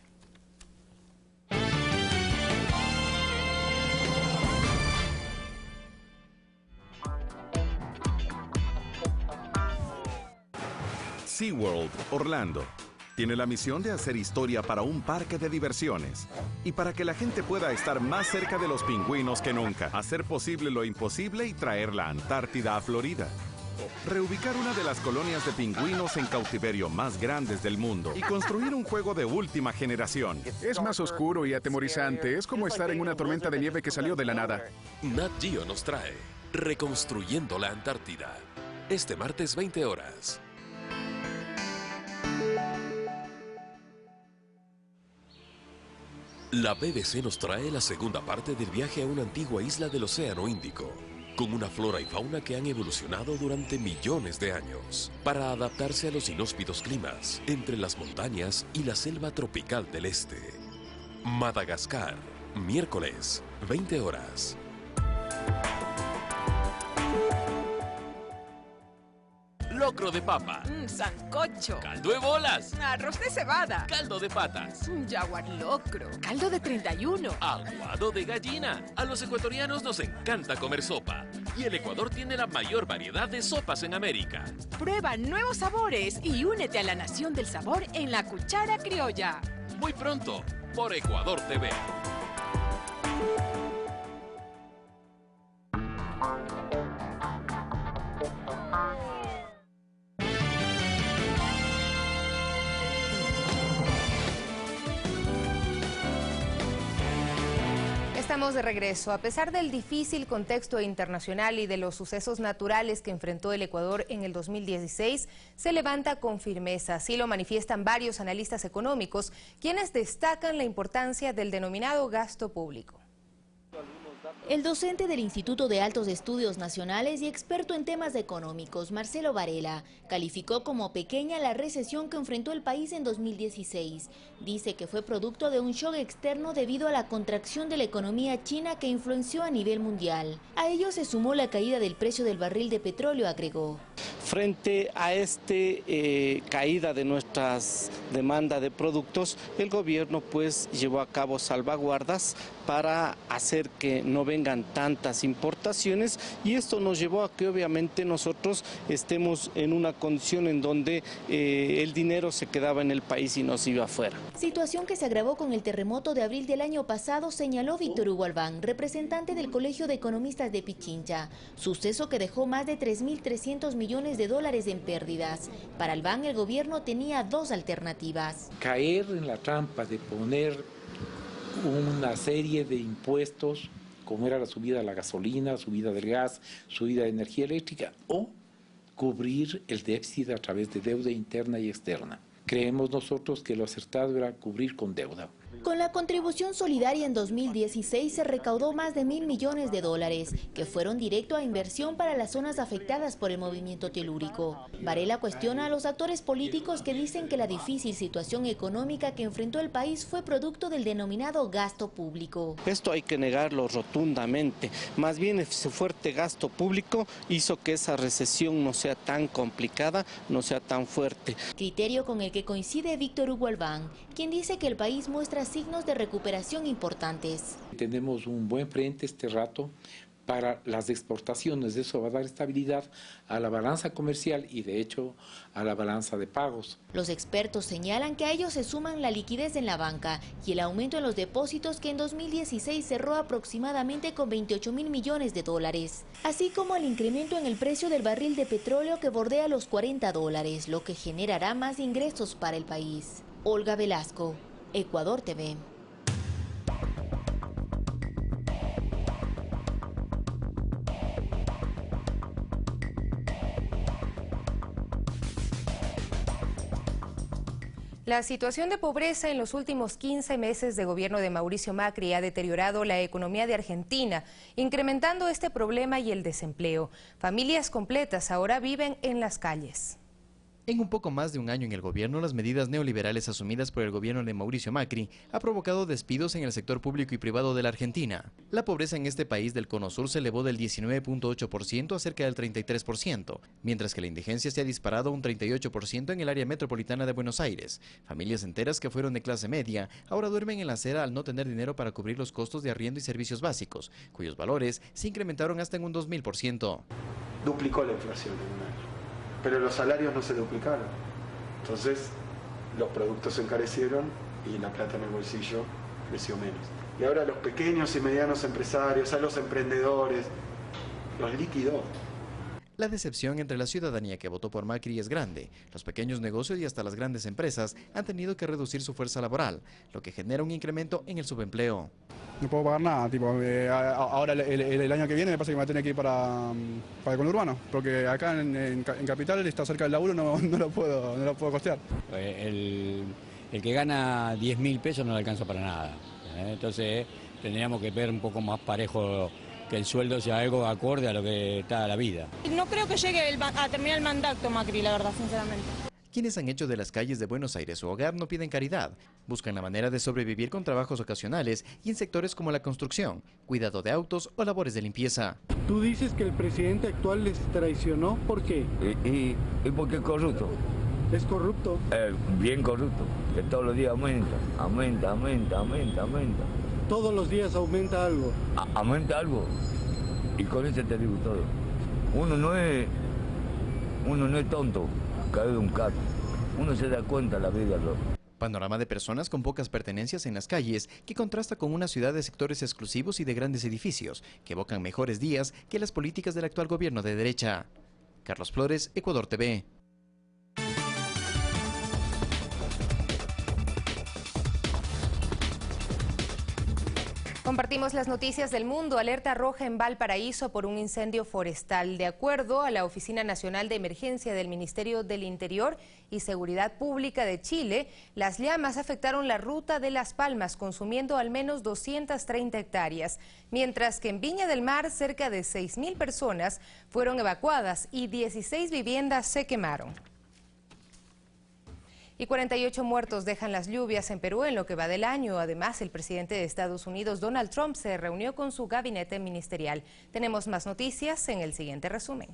SeaWorld Orlando tiene la misión de hacer historia para un parque de diversiones y para que la gente pueda estar más cerca de los pingüinos que nunca, hacer posible lo imposible y traer la Antártida a Florida. Reubicar una de las colonias de pingüinos en cautiverio más grandes del mundo y construir un juego de última generación. Es más oscuro y atemorizante, es como estar en una tormenta de nieve que salió de la nada. Nat Geo nos trae Reconstruyendo la Antártida, este martes 20 horas. La BBC nos trae la segunda parte del viaje a una antigua isla del Océano Índico, con una flora y fauna que han evolucionado durante millones de años, para adaptarse a los inhóspitos climas entre las montañas y la selva tropical del este. Madagascar, miércoles, 20 horas. Locro de papa. Sancocho. Caldo de bolas. Arroz de cebada. Caldo de patas. Jaguar locro. Caldo de 31. Aguado de gallina. A los ecuatorianos nos encanta comer sopa. Y el Ecuador tiene la mayor variedad de sopas en América. Prueba nuevos sabores y únete a la nación del sabor en la Cuchara Criolla. Muy pronto, por Ecuador TV. Estamos de regreso. A pesar del difícil contexto internacional y de los sucesos naturales que enfrentó el Ecuador en el 2016, se levanta con firmeza. Así lo manifiestan varios analistas económicos, quienes destacan la importancia del denominado gasto público. El docente del Instituto de Altos Estudios Nacionales y experto en temas económicos, Marcelo Varela, calificó como pequeña la recesión que enfrentó el país en 2016. Dice que fue producto de un shock externo debido a la contracción de la economía china que influenció a nivel mundial. A ello se sumó la caída del precio del barril de petróleo, agregó. Frente a caída de nuestras demandas de productos, el gobierno pues llevó a cabo salvaguardas para hacer que no vengan tantas importaciones, y esto nos llevó a que obviamente nosotros estemos en una condición en donde el dinero se quedaba en el país y no se iba afuera. Situación que se agravó con el terremoto de abril del año pasado, señaló Víctor Hugo Albán, representante del Colegio de Economistas de Pichincha. Suceso que dejó más de 3.300 millones de dólares en pérdidas. Para Albán, el gobierno tenía dos alternativas. Caer en la trampa de poner una serie de impuestos, como era la subida de la gasolina, subida del gas, subida de energía eléctrica, o cubrir el déficit a través de deuda interna y externa. Creemos nosotros que lo acertado era cubrir con deuda. Con la contribución solidaria en 2016 se recaudó más de 1.000 millones de dólares, que fueron directo a inversión para las zonas afectadas por el movimiento telúrico. Varela cuestiona a los actores políticos que dicen que la difícil situación económica que enfrentó el país fue producto del denominado gasto público. Esto hay que negarlo rotundamente. Más bien ese fuerte gasto público hizo que esa recesión no sea tan complicada, no sea tan fuerte. Criterio con el que coincide Víctor Hugo Albán, quien dice que el país muestra signos de recuperación importantes. Tenemos un buen frente este rato para las exportaciones, eso va a dar estabilidad a la balanza comercial y de hecho a la balanza de pagos. Los expertos señalan que a ellos se suman la liquidez en la banca y el aumento en los depósitos, que en 2016 cerró aproximadamente con 28.000 millones de dólares, así como el incremento en el precio del barril de petróleo que bordea los $40, lo que generará más ingresos para el país. Olga Velasco, Ecuador TV. La situación de pobreza en los últimos 15 meses de gobierno de Mauricio Macri ha deteriorado la economía de Argentina, incrementando este problema y el desempleo. Familias completas ahora viven en las calles. En un poco más de un año en el gobierno, las medidas neoliberales asumidas por el gobierno de Mauricio Macri ha provocado despidos en el sector público y privado de la Argentina. La pobreza en este país del Cono Sur se elevó del 19.8% a cerca del 33%, mientras que la indigencia se ha disparado a un 38% en el área metropolitana de Buenos Aires. Familias enteras que fueron de clase media ahora duermen en la acera al no tener dinero para cubrir los costos de arriendo y servicios básicos, cuyos valores se incrementaron hasta en un 2000%. Duplicó la inflación en un año. Pero los salarios no se duplicaron. Entonces, los productos se encarecieron y la plata en el bolsillo creció menos. Y ahora los pequeños y medianos empresarios, a los emprendedores, los liquidó. La decepción entre la ciudadanía que votó por Macri es grande. Los pequeños negocios y hasta las grandes empresas han tenido que reducir su fuerza laboral, lo que genera un incremento en el subempleo. No puedo pagar nada, ahora el año que viene me pasa que me va a tener que ir para el conurbano, porque acá en Capital está cerca del laburo, no lo puedo costear. El que gana 10.000 pesos no le alcanza para nada, entonces tendríamos que ver un poco más parejo, que el sueldo sea algo acorde a lo que está la vida. No creo que llegue a terminar el mandato Macri, la verdad, sinceramente. Quienes han hecho de las calles de Buenos Aires su hogar no piden caridad, buscan la manera de sobrevivir con trabajos ocasionales y en sectores como la construcción, cuidado de autos o labores de limpieza. Tú dices que el presidente actual les traicionó, ¿por qué? Y porque es corrupto. ¿Es corrupto? Bien corrupto, que todos los días aumenta. Todos los días aumenta algo. Aumenta algo, y con eso te digo todo. Uno no es tonto. Cae de un carro. Uno se da cuenta la vida. Panorama de personas con pocas pertenencias en las calles que contrasta con una ciudad de sectores exclusivos y de grandes edificios que evocan mejores días que las políticas del actual gobierno de derecha. Carlos Flores, Ecuador TV. Compartimos las noticias del mundo. Alerta roja en Valparaíso por un incendio forestal. De acuerdo a la Oficina Nacional de Emergencia del Ministerio del Interior y Seguridad Pública de Chile, las llamas afectaron la ruta de Las Palmas, consumiendo al menos 230 hectáreas, mientras que en Viña del Mar cerca de 6.000 personas fueron evacuadas y 16 viviendas se quemaron. Y 48 muertos dejan las lluvias en Perú en lo que va del año. Además, el presidente de Estados Unidos, Donald Trump, se reunió con su gabinete ministerial. Tenemos más noticias en el siguiente resumen.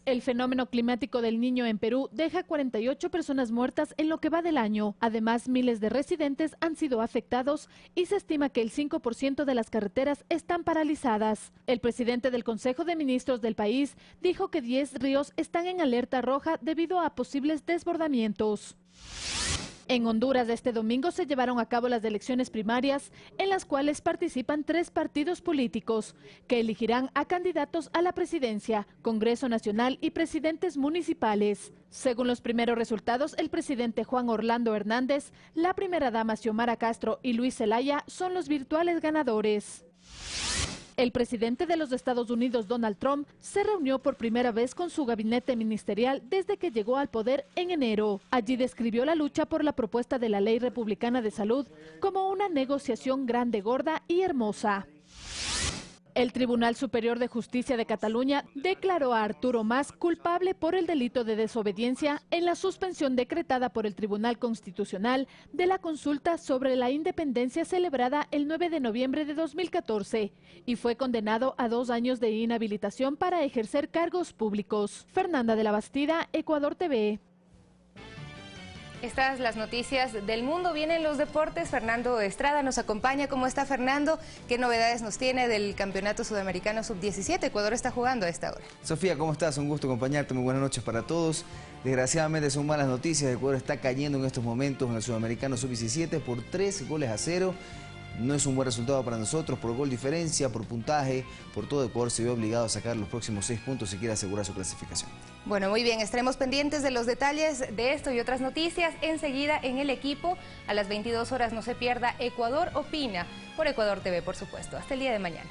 El fenómeno climático del Niño en Perú deja 48 personas muertas en lo que va del año. Además, miles de residentes han sido afectados y se estima que el 5% de las carreteras están paralizadas. El presidente del Consejo de Ministros del país dijo que 10 ríos están en alerta roja debido a posibles desbordamientos. En Honduras este domingo se llevaron a cabo las elecciones primarias, en las cuales participan 3 partidos políticos, que elegirán a candidatos a la presidencia, Congreso Nacional y presidentes municipales. Según los primeros resultados, el presidente Juan Orlando Hernández, la primera dama Xiomara Castro y Luis Zelaya son los virtuales ganadores. El presidente de los Estados Unidos, Donald Trump, se reunió por primera vez con su gabinete ministerial desde que llegó al poder en enero. Allí describió la lucha por la propuesta de la Ley Republicana de Salud como una negociación grande, gorda y hermosa. El Tribunal Superior de Justicia de Cataluña declaró a Arturo Mas culpable por el delito de desobediencia en la suspensión decretada por el Tribunal Constitucional de la consulta sobre la independencia celebrada el 9 de noviembre de 2014 y fue condenado a 2 años de inhabilitación para ejercer cargos públicos. Fernanda de la Bastida, Ecuador TV. Estas las noticias del mundo. Vienen los deportes. Fernando Estrada nos acompaña. ¿Cómo está, Fernando? ¿Qué novedades nos tiene del Campeonato Sudamericano Sub-17? Ecuador está jugando a esta hora. Sofía, ¿cómo estás? Un gusto acompañarte. Muy buenas noches para todos. Desgraciadamente son malas noticias. Ecuador está cayendo en estos momentos en el Sudamericano Sub-17 por 3-0. No es un buen resultado para nosotros, por gol diferencia, por puntaje, por todo. Ecuador se ve obligado a sacar los próximos 6 puntos si quiere asegurar su clasificación. Bueno, muy bien, estaremos pendientes de los detalles de esto y otras noticias enseguida en El Equipo. A las 22 horas no se pierda Ecuador Opina, por Ecuador TV, por supuesto. Hasta el día de mañana.